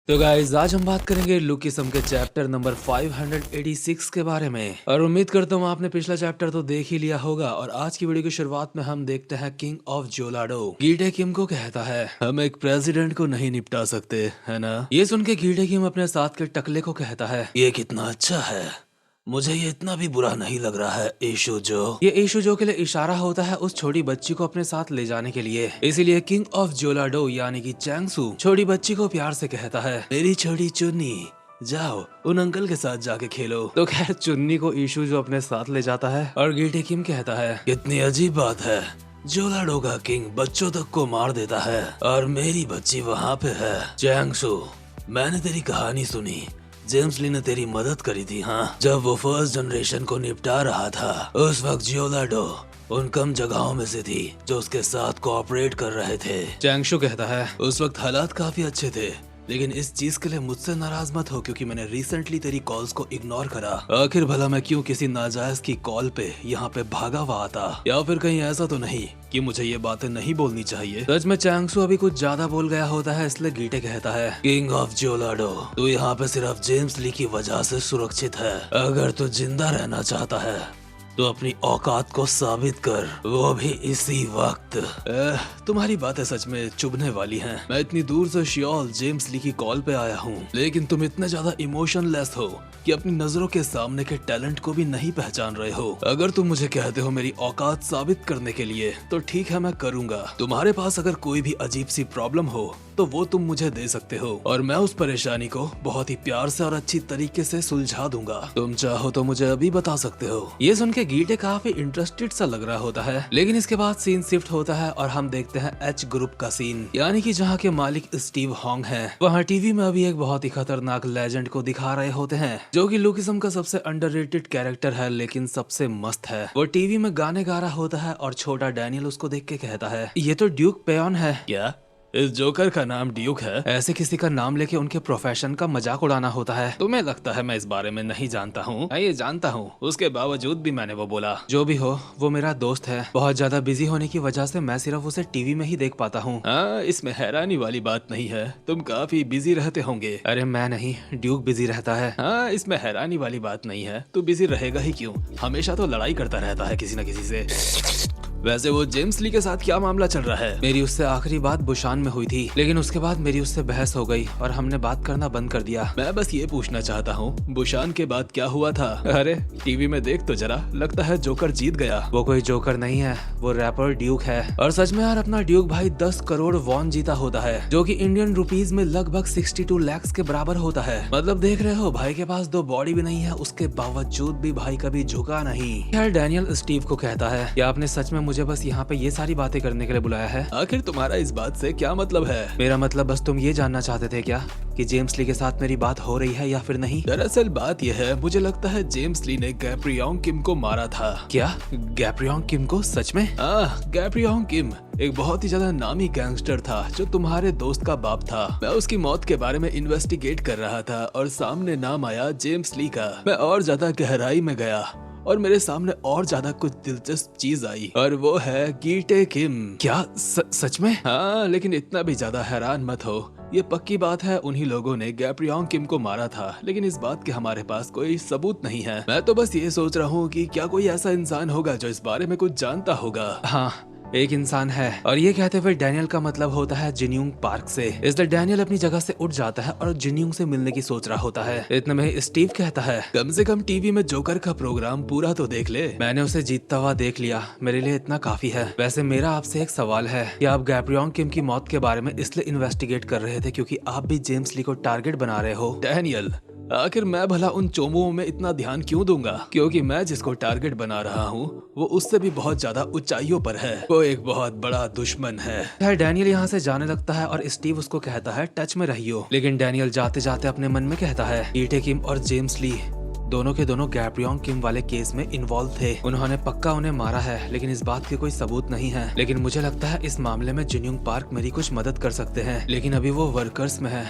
तो गाइस आज हम बात करेंगे लुकिसम के चैप्टर नंबर 586 के बारे में। और उम्मीद करता हूँ आपने पिछला चैप्टर तो देख ही लिया होगा। और आज की वीडियो की शुरुआत में हम देखते हैं किंग ऑफ जोलाडो गीटे किम को कहता है हम एक प्रेसिडेंट को नहीं निपटा सकते, है ना। ये सुन के गीटे किम अपने साथ के टकले को कहता है ये कितना अच्छा है, मुझे ये इतना भी बुरा नहीं लग रहा है इशुजो। ये इशुजो के लिए इशारा होता है उस छोटी बच्ची को अपने साथ ले जाने के लिए। इसीलिए किंग ऑफ जोलाडो यानी कि चैंगसू छोटी बच्ची को प्यार से कहता है मेरी छोटी चुन्नी जाओ उन अंकल के साथ जाके खेलो। तो खैर चुन्नी को इशुजो अपने साथ ले जाता है और गीटे किम कहता है कितनी अजीब बात है, जोलाडो का किंग बच्चों तक को मार देता है और मेरी बच्ची वहाँ पे है। चैंगसू मैंने तेरी कहानी सुनी, जेम्स ली ने तेरी मदद करी थी। हाँ, जब वो फर्स्ट जनरेशन को निपटा रहा था उस वक्त जोलाडो उन कम जगहों में से थी जो उसके साथ कोऑपरेट कर रहे थे। चैंगशु कहता है उस वक्त हालात काफी अच्छे थे, लेकिन इस चीज के लिए मुझसे नाराज मत हो क्योंकि मैंने रिसेंटली तेरी कॉल्स को इग्नोर करा। आखिर भला मैं क्यों किसी नाजायज की कॉल पे यहाँ पे भागा हुआ आता, या फिर कहीं ऐसा तो नहीं कि मुझे ये बातें नहीं बोलनी चाहिए। सच में चैंगसू अभी कुछ ज्यादा बोल गया होता है, इसलिए गीटे कहता है किंग ऑफ जोलाडो तू यहाँ पे सिर्फ जेम्स ली की वजह से सुरक्षित है। अगर तू जिंदा रहना चाहता है तो अपनी औकात को साबित कर, वो भी इसी वक्त। तुम्हारी बातें सच में चुभने वाली हैं। मैं इतनी दूर से श्योल जेम्स ली की कॉल पे आया हूँ, लेकिन तुम इतने ज्यादा इमोशनलेस हो कि अपनी नजरों के सामने के टैलेंट को भी नहीं पहचान रहे हो। अगर तुम मुझे कहते हो मेरी औकात साबित करने के लिए तो ठीक है मैं करूँगा। तुम्हारे पास अगर कोई भी अजीब सी प्रॉब्लम हो तो वो तुम मुझे दे सकते हो और मैं उस परेशानी को बहुत ही प्यार से और अच्छी तरीके से सुलझा दूंगा। तुम चाहो तो मुझे अभी बता सकते हो। ये सुन के गीटे काफी इंटरेस्टेड सा लग रहा होता है, लेकिन इसके बाद सीन शिफ्ट होता है और हम देखते हैं एच ग्रुप का सीन, यानी कि जहाँ के मालिक स्टीव हॉन्ग हैं। वहाँ टीवी में अभी एक बहुत ही खतरनाक लेजेंड को दिखा रहे होते हैं जो कि लुकिसम का सबसे अंडररेटेड कैरेक्टर है, लेकिन सबसे मस्त है। वो टीवी में गाने गा रहा होता है और छोटा डैनियल उसको देख के कहता है ये तो ड्यूक पेयन है। क्या इस जोकर का नाम ड्यूक है? ऐसे किसी का नाम लेके उनके प्रोफेशन का मजाक उड़ाना होता है। तुम्हें लगता है मैं इस बारे में नहीं जानता हूँ? मैं ये जानता हूँ, उसके बावजूद भी मैंने वो बोला। जो भी हो वो मेरा दोस्त है, बहुत ज्यादा बिजी होने की वजह से मैं सिर्फ उसे टीवी में ही देख पाता हूँ। इसमें हैरानी वाली बात नहीं है, तुम काफी बिजी रहते होंगे। अरे मैं नहीं, ड्यूक बिजी रहता है। हाँ, इसमें हैरानी वाली बात नहीं है, तू बिजी रहेगा ही क्यों, हमेशा तो लड़ाई करता रहता है किसी न किसी से। वैसे वो जेम्स ली के साथ क्या मामला चल रहा है? मेरी उससे आखिरी बात बुशान में हुई थी, लेकिन उसके बाद मेरी उससे बहस हो गई और हमने बात करना बंद कर दिया। मैं बस ये पूछना चाहता हूँ बुशान के बाद क्या हुआ था? अरे टीवी में देख तो जरा, लगता है जोकर जीत गया। वो कोई जोकर नहीं है, वो रैपर ड्यूक है। और सच में यार अपना ड्यूक भाई 10 करोड़ वॉन जीता होता है, जो कि इंडियन रुपीज में लगभग 62 लाख के बराबर होता है। मतलब देख रहे हो भाई के पास 2 बॉडी भी नहीं है, उसके बावजूद भी भाई कभी झुका नहीं। खैर डैनियल स्टीव को कहता है कि आपने सच में मुझे बस यहाँ पे ये सारी बातें करने के लिए बुलाया है? आखिर तुम्हारा इस बात से क्या मतलब है? मेरा मतलब बस तुम ये जानना चाहते थे क्या कि जेम्स ली के साथ मेरी बात हो रही है या फिर नहीं? दरअसल बात यह है, मुझे लगता है जेम्स ली ने गैब्रियोंग किम को मारा था। क्या गैब्रियोंग किम को? सच में? गैब्रियोंग किम एक बहुत ही ज्यादा नामी गैंगस्टर था जो तुम्हारे दोस्त का बाप था। मैं उसकी मौत के बारे में इन्वेस्टिगेट कर रहा था और सामने नाम आया जेम्स ली का। मैं और ज्यादा गहराई में गया और मेरे सामने और ज्यादा कुछ दिलचस्प चीज आई और वो है गीटे किम। क्या सच में? हाँ, लेकिन इतना भी ज्यादा हैरान मत हो, ये पक्की बात है उन्हीं लोगों ने गैब्रियोंग किम को मारा था, लेकिन इस बात के हमारे पास कोई सबूत नहीं है। मैं तो बस ये सोच रहा हूँ कि क्या कोई ऐसा इंसान होगा जो इस बारे में कुछ जानता होगा। हाँ, एक इंसान है। और ये कहते हुए डैनियल का मतलब होता है जिन्यूंग पार्क से। इसलिए डैनियल अपनी जगह से उठ जाता है और जिन्यूंग से मिलने की सोच रहा होता है। इतने में स्टीव कहता है कम से कम टीवी में जोकर का प्रोग्राम पूरा तो देख ले। मैंने उसे जीतता हुआ देख लिया, मेरे लिए इतना काफी है। वैसे मेरा आपसे एक सवाल है कि आप गैब्रियोंग किम की मौत के बारे में इसलिए इन्वेस्टिगेट कर रहे थे क्योंकि आप भी जेम्स ली को टारगेट बना रहे हो? डैनियल आखिर मैं भला उन चोमुओं में इतना ध्यान क्यों दूंगा, क्योंकि मैं जिसको टारगेट बना रहा हूँ वो उससे भी बहुत ज्यादा ऊंचाइयों पर है। वो एक बहुत बड़ा दुश्मन है। डैनियल यहाँ से जाने लगता है और स्टीव उसको कहता है टच में रहियो। लेकिन डैनियल जाते जाते अपने मन में कहता है गीटे किम और जेम्स ली दोनों के दोनों गैब्रियोंग किम वाले केस में इन्वॉल्व थे। उन्होंने पक्का उन्हें मारा है, लेकिन इस बात के कोई सबूत नहीं है। लेकिन मुझे लगता है इस मामले में जिन्यूंग पार्क मेरी कुछ मदद कर सकते हैं, लेकिन अभी वो वर्कर्स में है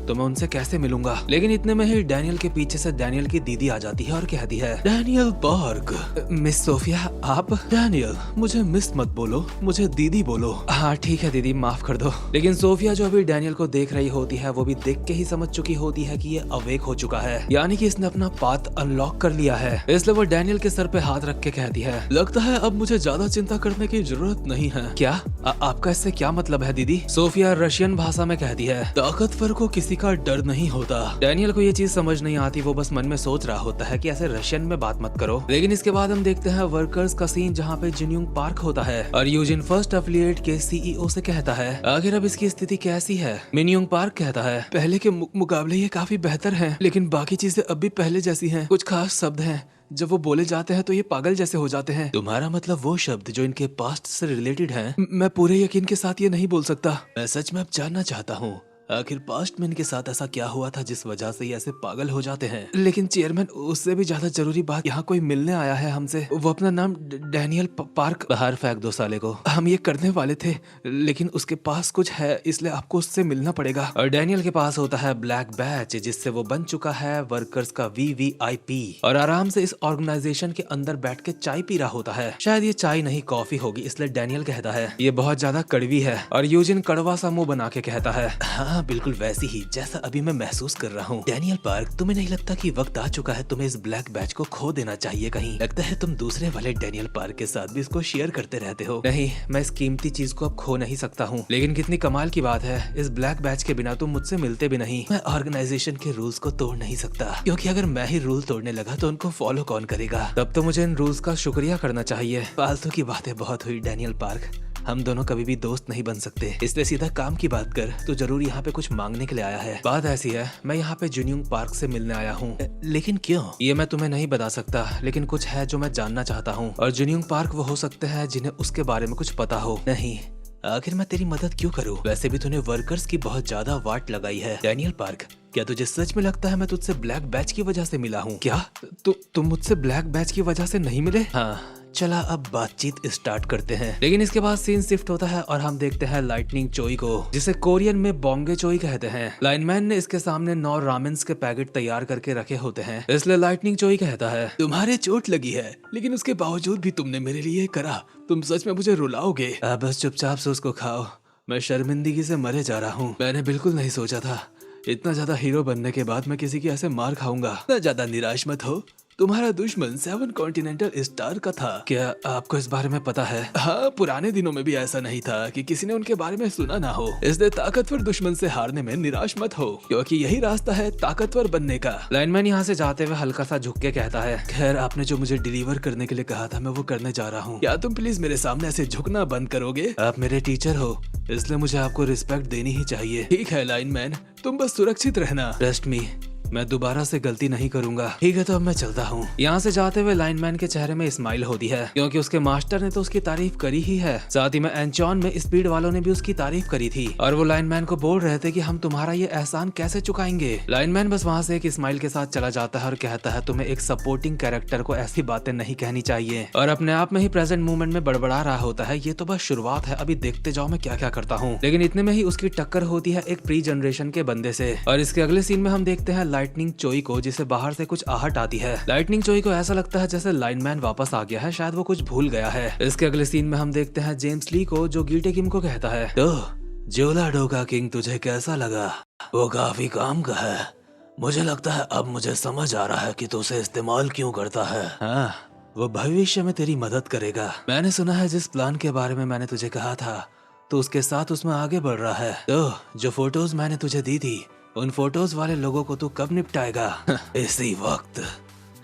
तो मैं उनसे कैसे मिलूंगा। लेकिन इतने में ही डैनियल के पीछे से डैनियल की दीदी आ जाती है और कहती है, डैनियल पार्क। मिस सोफिया आप? डैनियल, मुझे मिस मत बोलो, मुझे दीदी बोलो। हाँ ठीक है दीदी, माफ कर दो। लेकिन सोफिया जो अभी डैनियल को देख रही होती है वो भी देख के ही समझ चुकी होती है कि ये अवेक हो चुका है, यानी कि इसने अपना पाथ अनलॉक कर लिया है। इसलिए वो डैनियल के सर पे हाथ रख के कहती है, लगता है अब मुझे ज्यादा चिंता करने की जरूरत नहीं है। क्या आपका इससे क्या मतलब है दीदी? सोफिया रशियन भाषा में कहती है, ताकतवर को किसी का डर नहीं होता। डैनियल को ये चीज समझ नहीं आती, वो बस मन में सोच रहा होता है कि ऐसे रशियन में बात मत करो। लेकिन इसके बाद हम देखते हैं वर्कर्स का सीन जहाँ पे जिनयुंग पार्क होता है और यूजिन फर्स्ट एफिलिएट के सीईओ से कहता है, आखिर अब इसकी स्थिति कैसी है? मिनयुंग पार्क कहता है, पहले के मुकाबले ये काफी बेहतर है, लेकिन बाकी चीजें अब भी पहले जैसी हैं। कुछ खास शब्द हैं जब वो बोले जाते हैं तो ये पागल जैसे हो जाते हैं। तुम्हारा मतलब वो शब्द जो इनके पास्ट से रिलेटेड हैं? मैं पूरे यकीन के साथ ये नहीं बोल सकता। मैं सच में अब जानना चाहता हूँ आखिर पास्ट में इनके साथ ऐसा क्या हुआ था जिस वजह से ये ऐसे पागल हो जाते हैं। लेकिन चेयरमैन, उससे भी ज्यादा जरूरी बात, यहाँ कोई मिलने आया है हमसे। वो अपना नाम डैनियल पार्क। बाहर फेंक दो साले को। हम ये करने वाले थे लेकिन उसके पास कुछ है, इसलिए आपको उससे मिलना पड़ेगा। और डैनियल के पास होता है ब्लैक बैच, जिससे वो बन चुका है वर्कर्स का VVIP और आराम से इस ऑर्गेनाइजेशन के अंदर बैठ के चाय पी रहा होता है। शायद ये चाय नहीं कॉफी होगी, इसलिए डैनियल कहता है ये बहुत ज्यादा कड़वी है। और यूजिन कड़वा सा मुंह बना के कहता है, हाँ बिल्कुल वैसी ही जैसा अभी मैं महसूस कर रहा हूँ। डैनियल पार्क, तुम्हें नहीं लगता कि वक्त आ चुका है तुम्हें इस ब्लैक बैच को खो देना चाहिए? कहीं लगता है तुम दूसरे वाले डैनियल पार्क के साथ भी इसको शेयर करते रहते हो। नहीं, मैं इस कीमती चीज को अब खो नहीं सकता हूँ। लेकिन कितनी कमाल की बात है, इस ब्लैक बैच के बिना तुम मुझसे मिलते भी नहीं। मैं ऑर्गेनाइजेशन के रूल्स को तोड़ नहीं सकता, क्योंकि अगर मैं ही रूल तोड़ने लगा तो उनको फॉलो कौन करेगा? तब तो मुझे इन रूल्स का शुक्रिया करना चाहिए। फालतू की बातें बहुत हुई डैनियल पार्क, हम दोनों कभी भी दोस्त नहीं बन सकते, इसलिए सीधा काम की बात कर। तो जरूर यहाँ पे कुछ मांगने के लिए आया है। बात ऐसी है, मैं यहाँ पे जिनयुंग पार्क से मिलने आया हूँ। लेकिन क्यों? ये मैं तुम्हें नहीं बता सकता, लेकिन कुछ है जो मैं जानना चाहता हूँ। और जिनयुंग पार्क वो हो सकते हैं जिन्हें उसके बारे में कुछ पता हो। नहीं, आखिर मैं तेरी मदद क्यों करूँ? वैसे भी तूने वर्कर्स की बहुत ज्यादा वाट लगाई है। डैनियल पार्क, क्या तुझे सच में लगता है मैं तुझसे ब्लैक बैच की वजह से मिला हूँ? क्या तुम मुझसे ब्लैक बैच की वजह से नहीं मिले? हाँ, चला अब बातचीत स्टार्ट करते हैं। लेकिन इसके बाद सीन शिफ्ट होता है और हम देखते हैं लाइटनिंग चोई को, जिसे कोरियन में बोंगे चोई कहते हैं। लाइनमैन ने इसके सामने 9 रामेन्स के पैकेट तैयार करके रखे होते हैं, इसलिए लाइटनिंग चोई कहता है, तुम्हारे चोट लगी है लेकिन उसके बावजूद भी तुमने मेरे लिए करा। तुम सच में मुझे रुलाओगे? बस चुपचाप से उसको खाओ, मैं शर्मिंदगी से मरे जा रहा हूँ। मैंने बिल्कुल नहीं सोचा था इतना ज्यादा हीरो बनने के बाद मैं किसी की ऐसे मार खाऊंगा। इतना ज्यादा निराश मत हो, तुम्हारा दुश्मन 7 कॉन्टिनेंटल स्टार का था। क्या आपको इस बारे में पता है? हाँ, पुराने दिनों में भी ऐसा नहीं था कि किसी ने उनके बारे में सुना ना हो। इसलिए ताकतवर दुश्मन से हारने में निराश मत हो, क्योंकि यही रास्ता है ताकतवर बनने का। लाइनमैन यहाँ से जाते हुए हल्का सा झुक के कहता है, खैर आपने जो मुझे डिलीवर करने के लिए कहा था मैं वो करने जा रहा हूँ। क्या तुम प्लीज मेरे सामने ऐसे झुकना बंद करोगे? आप मेरे टीचर हो, इसलिए मुझे आपको रिस्पेक्ट देनी ही चाहिए। ठीक है लाइनमैन, तुम बस सुरक्षित रहना। ट्रस्ट मी, मैं दोबारा से गलती नहीं करूंगा। ठीक है, तो अब मैं चलता हूँ। यहाँ से जाते हुए लाइनमैन के चेहरे में स्माइल होती है, क्योंकि उसके मास्टर ने तो उसकी तारीफ करी ही है। साथ ही में एंचॉन में स्पीड वालों ने भी उसकी तारीफ करी थी और वो लाइनमैन को बोल रहे थे कि हम तुम्हारा ये एहसान कैसे चुकाएंगे। लाइनमैन बस वहाँ से एक स्माइल के साथ चला जाता है और कहता है, तुम्हें एक सपोर्टिंग कैरेक्टर को ऐसी बातें नहीं कहनी चाहिए। और अपने आप में ही प्रेजेंट मूवमेंट में बड़बड़ा रहा होता है, ये तो बस शुरुआत है, अभी देखते जाओ मैं क्या क्या करता हूँ। लेकिन इतने में ही उसकी टक्कर होती है एक प्री जनरेशन के बंदे से। और इसके अगले सीन में हम देखते हैं लाइटनिंग चोई को, जिसे बाहर से कुछ आहट आती है। लाइटनिंग चोई को ऐसा लगता है जैसे लाइनमैन वापस आ गया है, शायद वो कुछ भूल गया है। इसके अगले सीन में हम देखते हैं जेम्स ली को, जो गीटे किम को कहता है, तो जोलाडो का किंग तुझे कैसा लगा? वो काफी काम का है। मुझे लगता है अब मुझे समझ आ रहा है कि तू उसे इस्तेमाल क्यों करता है। हाँ, वो भविष्य में तेरी मदद करेगा। मैंने सुना है जिस प्लान के बारे में मैंने तुझे कहा था तो उसके साथ उसमें आगे बढ़ रहा है। तो जो फोटोज मैंने तुझे दी थी, उन फोटोज वाले लोगों को तू कब निपटाएगा? इसी वक्त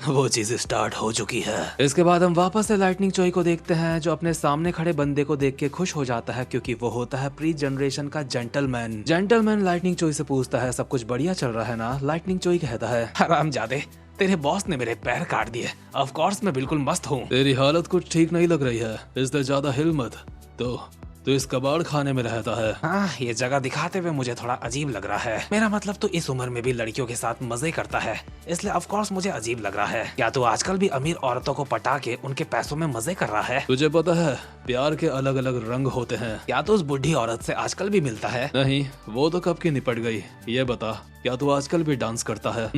वो चीज स्टार्ट हो चुकी है। इसके बाद हम वापस से लाइटनिंग चोई को देखते हैं, जो अपने सामने खड़े बंदे को देख के खुश हो जाता है, क्योंकि वो होता है प्री जनरेशन का जेंटलमैन। जेंटलमैन लाइटनिंग चोई से पूछता है, सब कुछ बढ़िया चल रहा है ना? लाइटनिंग चोई कहता है, हरामजादे, तेरे बॉस ने मेरे पैर काट दिए। ऑफ कोर्स मैं बिल्कुल मस्त हूँ। तेरी हालत कुछ ठीक नहीं लग रही है, इसलिए ज्यादा हिल मत। तो इस कबाड़ खाने में रहता है। हाँ, ये जगह दिखाते हुए मुझे थोड़ा अजीब लग रहा है। मेरा मतलब तो इस उम्र में भी लड़कियों के साथ मजे करता है, इसलिए ऑफ कोर्स मुझे अजीब लग रहा है। क्या तू आजकल भी अमीर औरतों को पटा के उनके पैसों में मजे कर रहा है? तुझे पता है प्यार के अलग अलग रंग होते हैं। क्या तू उस बुढ़ी औरत से आजकल भी मिलता है? नहीं, वो तो कब की निपट गई। ये बता, क्या तू आजकल भी डांस करता है?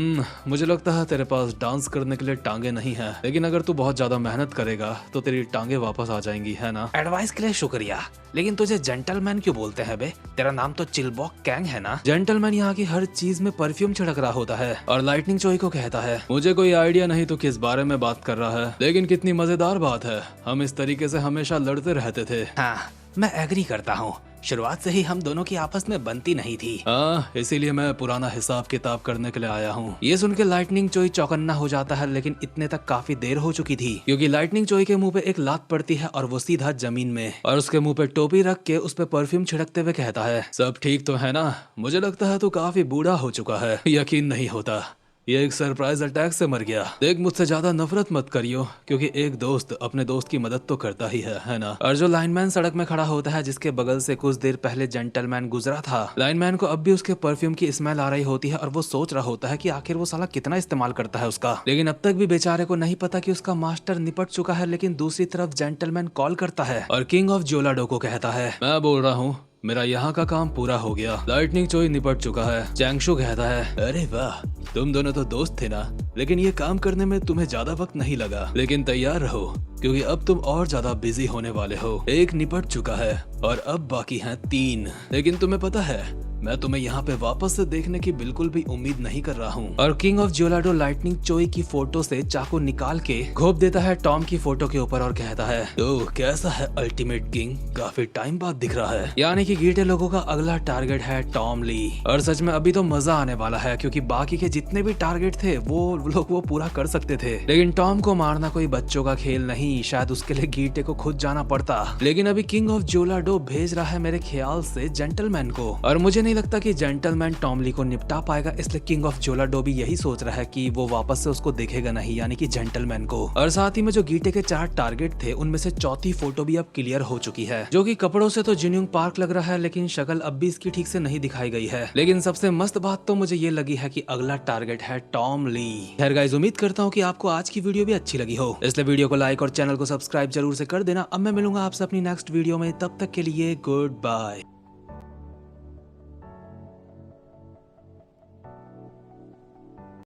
मुझे लगता है तेरे पास डांस करने के लिए टांगे नहीं है, लेकिन अगर तू बहुत ज्यादा मेहनत करेगा तो तेरी टांगे वापस आ जाएंगी, है ना? एडवाइस के लिए शुक्रिया, लेकिन तुझे जेंटलमैन क्यों बोलते हैं बे? तेरा नाम तो चिलबॉक कैंग है ना? जेंटलमैन यहाँ की हर चीज में परफ्यूम छिड़क रहा होता है और लाइटनिंग चोई को कहता है। मुझे कोई आइडिया नहीं तो किस बारे में बात कर रहा है, लेकिन कितनी मजेदार बात है। हम इस तरीके से हमेशा लड़ते रहते थे। हाँ, मैं एग्री करता हूँ। शुरुआत से ही हम दोनों की आपस में बनती नहीं थी। हाँ, इसीलिए मैं पुराना हिसाब किताब करने के लिए आया हूँ। ये सुन के लाइटनिंग चोई चौकन्ना हो जाता है, लेकिन इतने तक काफी देर हो चुकी थी, क्योंकि लाइटनिंग चोई के मुंह पे एक लात पड़ती है और वो सीधा जमीन में, और उसके मुंह पे टोपी रख के उस पे परफ्यूम छिड़कते हुए कहता है, सब ठीक तो है ना? मुझे लगता है तू काफी बूढ़ा हो चुका है। यकीन नहीं होता, ये एक सरप्राइज अटैक से मर गया। देख, मुझसे ज्यादा नफरत मत करियो, क्योंकि एक दोस्त अपने दोस्त की मदद तो करता ही है ना? और जो लाइनमैन सड़क में खड़ा होता है, जिसके बगल से कुछ देर पहले जेंटलमैन गुजरा था, लाइनमैन को अब भी उसके परफ्यूम की स्मेल आ रही होती है और वो सोच रहा होता है कि आखिर वो साला कितना इस्तेमाल करता है उसका। लेकिन अब तक भी बेचारे को नहीं पता कि उसका मास्टर निपट चुका है। लेकिन दूसरी तरफ जेंटलमैन कॉल करता है और किंग ऑफ जोलाडो को कहता है, मैं बोल रहा हूँ, मेरा यहाँ का काम पूरा हो गया, लाइटनिंग चोई निपट चुका है। चैंगशु कहता है, अरे वाह, तुम दोनों तो दोस्त थे ना, लेकिन ये काम करने में तुम्हें ज्यादा वक्त नहीं लगा। लेकिन तैयार रहो, क्योंकि अब तुम और ज्यादा बिजी होने वाले हो। एक निपट चुका है और अब बाकी हैं 3। लेकिन तुम्हें पता है, मैं तुम्हें यहाँ पे वापस से देखने की बिल्कुल भी उम्मीद नहीं कर रहा हूँ। और किंग ऑफ जोलाडो लाइटनिंग चोई की फोटो से चाकू निकाल के घोप देता है टॉम की फोटो के ऊपर और कहता है, तो कैसा है अल्टीमेट किंग? काफी टाइम बाद दिख रहा है। यानी कि गीटे लोगों का अगला टारगेट है टॉम ली। और सच में अभी तो मजा आने वाला है, क्योंकि बाकी के जितने भी टारगेट थे वो लोग वो पूरा कर सकते थे, लेकिन टॉम को मारना कोई बच्चों का खेल नहीं। शायद उसके लिए गीटे को खुद जाना पड़ता। लेकिन अभी किंग ऑफ जोलाडो भेज रहा है मेरे ख्याल से जेंटलमैन को, और मुझे नहीं लगता कि जेंटलमैन टॉम ली को निपटा पाएगा। इसलिए किंग ऑफ जोलाडो भी यही सोच रहा है कि वो वापस से उसको देखेगा नहीं, यानी कि जेंटलमैन को। और साथ ही में जो गीटे के 4 टारगेट थे, उनमें से चौथी फोटो भी अब क्लियर हो चुकी है, जो कि कपड़ों से तो जिन्यूंग पार्क लग रहा है, लेकिन शक्ल अब भी इसकी ठीक से नहीं दिखाई गई है। लेकिन सबसे मस्त बात तो मुझे ये लगी है कि अगला टारगेट है टॉम ली। खैर गाइस, उम्मीद करता हूँ कि आपको आज की वीडियो भी अच्छी लगी हो, इसलिए वीडियो को लाइक और चैनल को सब्सक्राइब जरूर से कर देना। अब मैं मिलूंगा आपसे अपनी नेक्स्ट वीडियो में, तब तक के लिए गुड बाय।